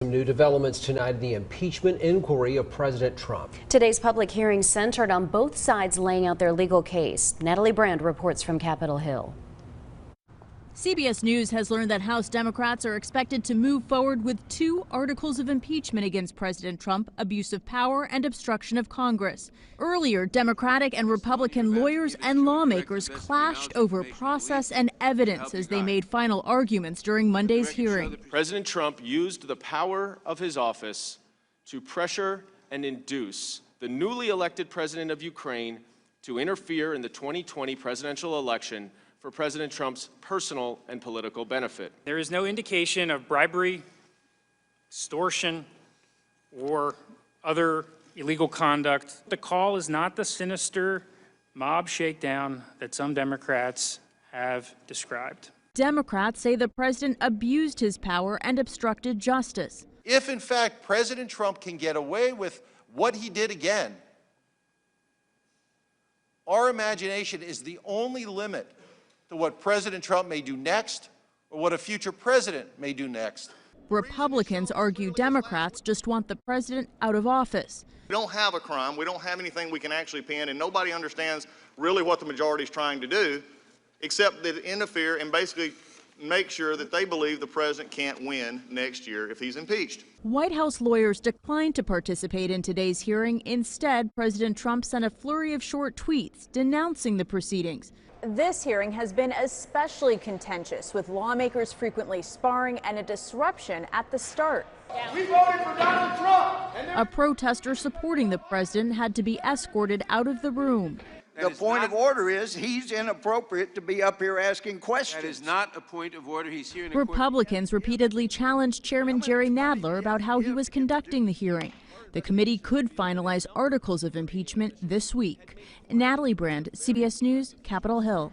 Some new developments tonight in the impeachment inquiry of President Trump. Today's public hearing centered on both sides laying out their legal case. Natalie Brand reports from Capitol Hill. CBS News has learned that House Democrats are expected to move forward with 2 articles of impeachment against President Trump: abuse of power and obstruction of Congress. Earlier, Democratic and Republican lawyers and lawmakers clashed over process and evidence as they made final arguments during Monday's hearing. President Trump used the power of his office to pressure and induce the newly elected president of Ukraine to interfere in the 2020 presidential election for President Trump's personal and political benefit. There is no indication of bribery, extortion, or other illegal conduct. The call is not the sinister mob shakedown that some Democrats have described. Democrats say the president abused his power and obstructed justice. If, in fact, President Trump can get away with what he did again, our imagination is the only limit to what President Trump may do next or what a future president may do next. Republicans argue Democrats just want the president out of office. We don't have a crime. We don't have anything we can actually pin, and nobody understands really what the majority is trying to do, except that interfere and basically make sure that they believe the president can't win next year if he's impeached. White House lawyers declined to participate in today's hearing. Instead, President Trump sent a flurry of short tweets denouncing the proceedings. This hearing has been especially contentious, with lawmakers frequently sparring and a disruption at the start. We voted for Donald Trump. A protester supporting the president had to be escorted out of the room. The point of order is he's inappropriate to be up here asking questions. That is not a point of order. He's here in Republicans repeatedly challenged Chairman Jerry Nadler about how he was conducting the hearing. The committee could finalize articles of impeachment this week. Natalie Brand, CBS News, Capitol Hill.